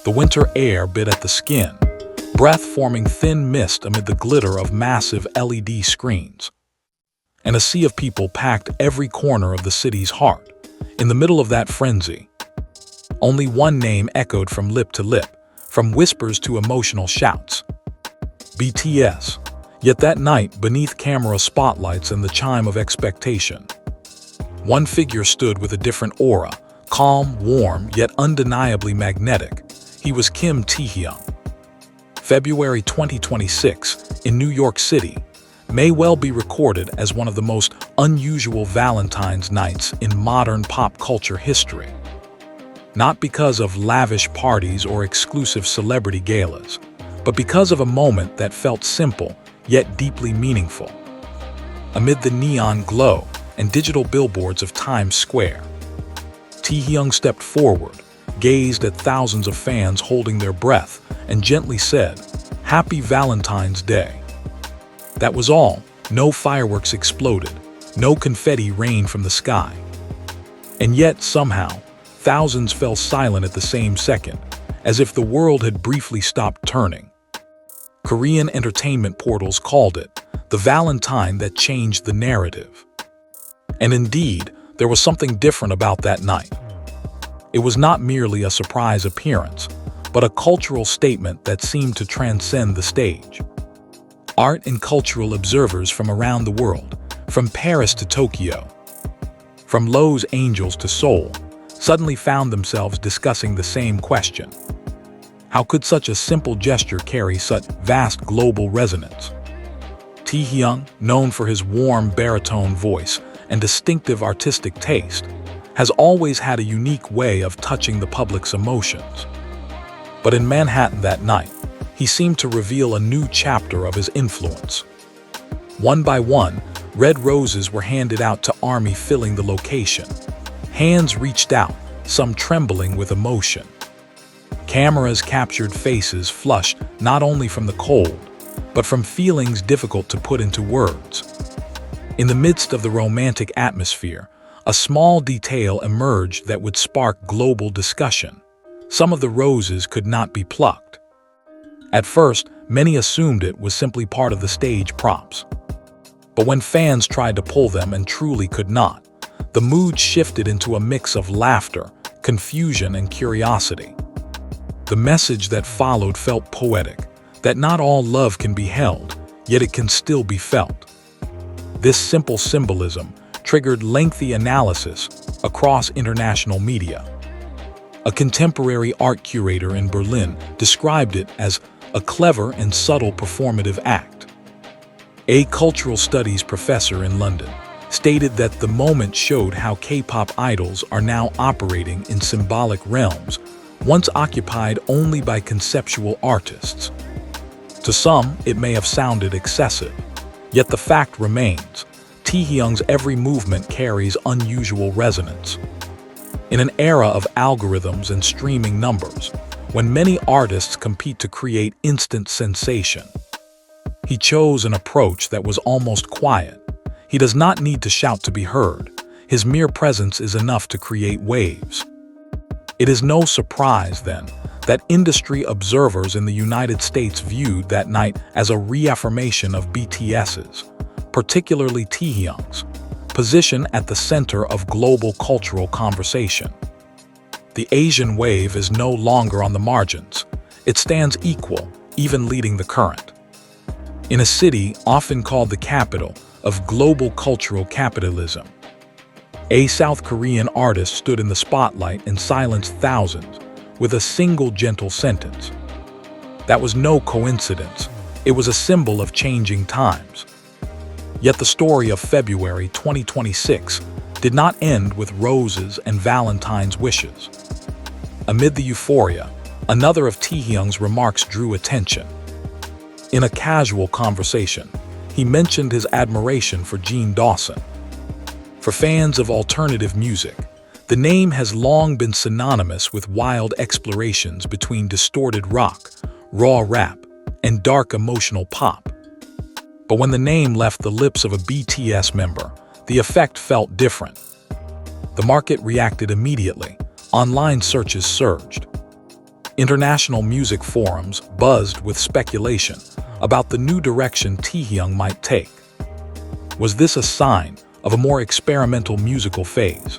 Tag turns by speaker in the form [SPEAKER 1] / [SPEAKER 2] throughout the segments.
[SPEAKER 1] The winter air bit at the skin, breath forming thin mist amid the glitter of massive LED screens. And a sea of people packed every corner of the city's heart. In the middle of that frenzy, only one name echoed from lip to lip, from whispers to emotional shouts. BTS. Yet that night, beneath camera spotlights and the chime of expectation, one figure stood with a different aura, calm, warm, yet undeniably magnetic. He was Kim Taehyung. February 2026, in New York City, may well be recorded as one of the most unusual Valentine's nights in modern pop culture history. Not because of lavish parties or exclusive celebrity galas, but because of a moment that felt simple, yet deeply meaningful. Amid the neon glow and digital billboards of Times Square, Taehyung stepped forward, gazed at thousands of fans holding their breath, and gently said, "Happy Valentine's Day." That was all. No fireworks exploded, no confetti rained from the sky. And yet, somehow, thousands fell silent at the same second, as if the world had briefly stopped turning. Korean entertainment portals called it the Valentine that changed the narrative. And indeed, there was something different about that night. It was not merely a surprise appearance, but a cultural statement that seemed to transcend the stage. Art and cultural observers from around the world, from Paris to Tokyo, from Los Angeles to Seoul, suddenly found themselves discussing the same question. How could such a simple gesture carry such vast global resonance? Taehyung, known for his warm baritone voice and distinctive artistic taste, has always had a unique way of touching the public's emotions. But in Manhattan that night, he seemed to reveal a new chapter of his influence. One by one, red roses were handed out to army filling the location. Hands reached out, some trembling with emotion. Cameras captured faces flushed not only from the cold, but from feelings difficult to put into words. In the midst of the romantic atmosphere, a small detail emerged that would spark global discussion. Some of the roses could not be plucked. At first, many assumed it was simply part of the stage props. But when fans tried to pull them and truly could not, the mood shifted into a mix of laughter, confusion, and curiosity. The message that followed felt poetic, that not all love can be held, yet it can still be felt. This simple symbolism triggered lengthy analysis across international media. A contemporary art curator in Berlin described it as a clever and subtle performative act. A cultural studies professor in London stated that the moment showed how K-pop idols are now operating in symbolic realms once occupied only by conceptual artists. To some, it may have sounded excessive, yet the fact remains, Taehyung's every movement carries unusual resonance. In an era of algorithms and streaming numbers, when many artists compete to create instant sensation, he chose an approach that was almost quiet. He does not need to shout to be heard. His mere presence is enough to create waves. It is no surprise, then, that industry observers in the United States viewed that night as a reaffirmation of BTS's, particularly Taehyung's, position at the center of global cultural conversation. The Asian wave is no longer on the margins. It stands equal, even leading the current. In a city often called the capital of global cultural capitalism, a South Korean artist stood in the spotlight and silenced thousands with a single gentle sentence. That was no coincidence. It was a symbol of changing times. Yet the story of February 2026 did not end with roses and Valentine's wishes. Amid the euphoria, another of Taehyung's remarks drew attention. In a casual conversation, he mentioned his admiration for Gene Dawson. For fans of alternative music, the name has long been synonymous with wild explorations between distorted rock, raw rap, and dark emotional pop. But when the name left the lips of a BTS member, the effect felt different. The market reacted immediately. Online searches surged. International music forums buzzed with speculation about the new direction Taehyung might take. Was this a sign of a more experimental musical phase?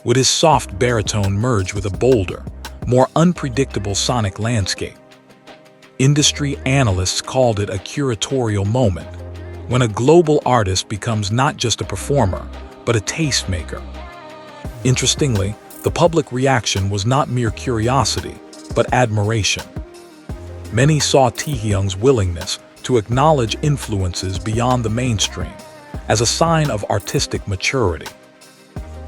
[SPEAKER 1] Would his soft baritone merge with a bolder, more unpredictable sonic landscape? Industry analysts called it a curatorial moment, when a global artist becomes not just a performer, but a tastemaker. Interestingly, the public reaction was not mere curiosity, but admiration. Many saw Taehyung's willingness to acknowledge influences beyond the mainstream as a sign of artistic maturity.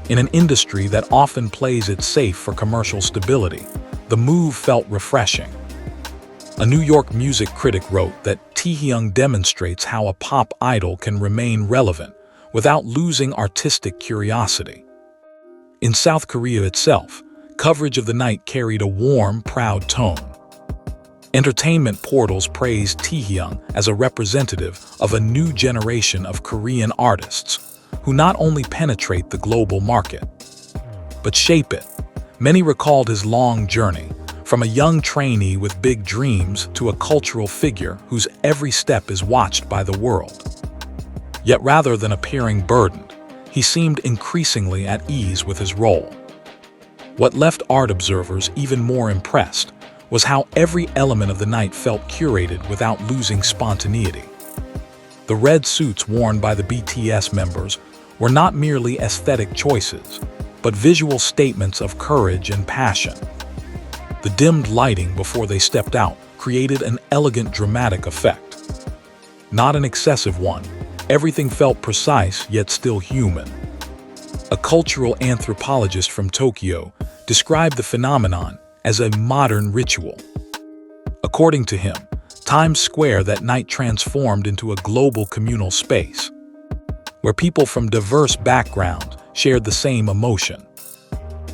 [SPEAKER 1] In an industry that often plays it safe for commercial stability, the move felt refreshing. A New York music critic wrote that Taehyung demonstrates how a pop idol can remain relevant without losing artistic curiosity. In South Korea itself, coverage of the night carried a warm, proud tone. Entertainment portals praised Taehyung as a representative of a new generation of Korean artists who not only penetrate the global market, but shape it. Many recalled his long journey, from a young trainee with big dreams to a cultural figure whose every step is watched by the world. Yet rather than appearing burdened, he seemed increasingly at ease with his role. What left art observers even more impressed was how every element of the night felt curated without losing spontaneity. The red suits worn by the BTS members were not merely aesthetic choices, but visual statements of courage and passion. The dimmed lighting before they stepped out created an elegant dramatic effect. Not an excessive one, everything felt precise yet still human. A cultural anthropologist from Tokyo described the phenomenon as a modern ritual. According to him, Times Square that night transformed into a global communal space, where people from diverse backgrounds shared the same emotion.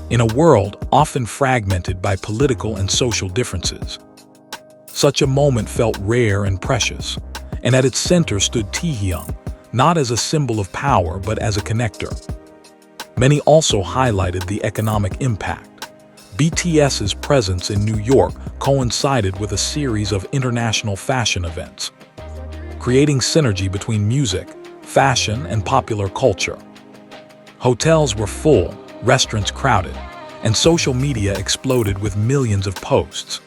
[SPEAKER 1] In a world often fragmented by political and social differences, such a moment felt rare and precious, and at its center stood Taehyung, not as a symbol of power but as a connector. Many also highlighted the economic impact. BTS's presence in New York coincided with a series of international fashion events, creating synergy between music, fashion, and popular culture. Hotels were full, restaurants crowded, and social media exploded with millions of posts.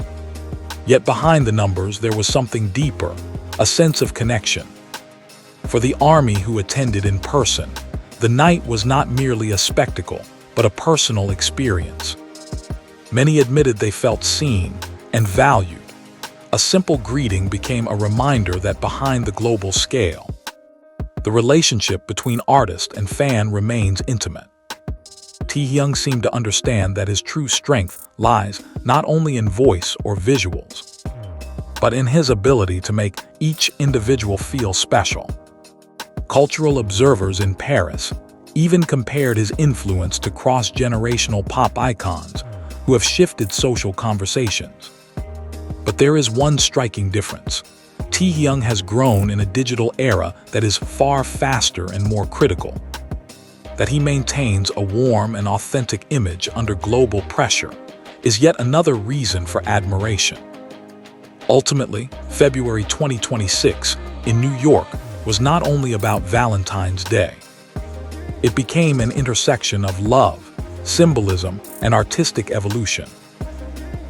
[SPEAKER 1] Yet behind the numbers there was something deeper, a sense of connection. For the army who attended in person, the night was not merely a spectacle, but a personal experience. Many admitted they felt seen and valued. A simple greeting became a reminder that behind the global scale, the relationship between artist and fan remains intimate. Taehyung seemed to understand that his true strength lies not only in voice or visuals, but in his ability to make each individual feel special. Cultural observers in Paris even compared his influence to cross-generational pop icons who have shifted social conversations. But there is one striking difference. Taehyung has grown in a digital era that is far faster and more critical. That he maintains a warm and authentic image under global pressure is yet another reason for admiration. Ultimately, February 2026 in New York was not only about Valentine's Day. It became an intersection of love, symbolism, and artistic evolution.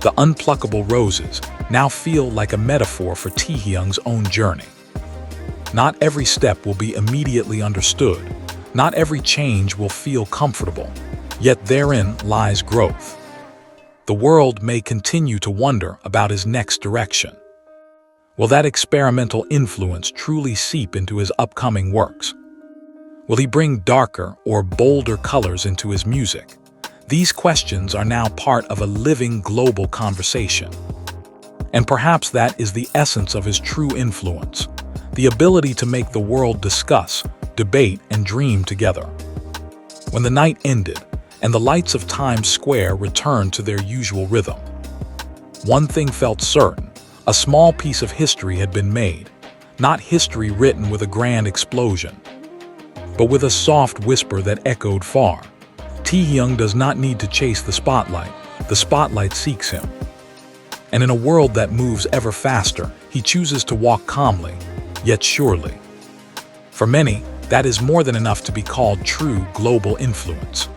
[SPEAKER 1] The unpluckable roses now feel like a metaphor for Taehyung's own journey. Not every step will be immediately understood. Not every change will feel comfortable, yet therein lies growth. The world may continue to wonder about his next direction. Will that experimental influence truly seep into his upcoming works? Will he bring darker or bolder colors into his music? These questions are now part of a living global conversation. And perhaps that is the essence of his true influence, the ability to make the world discuss, debate, and dream together. When the night ended and the lights of Times Square returned to their usual rhythm, one thing felt certain: a small piece of history had been made, not history written with a grand explosion, but with a soft whisper that echoed far. Taehyung does not need to chase the spotlight seeks him. And in a world that moves ever faster, he chooses to walk calmly, yet surely. For many, that is more than enough to be called true global influence.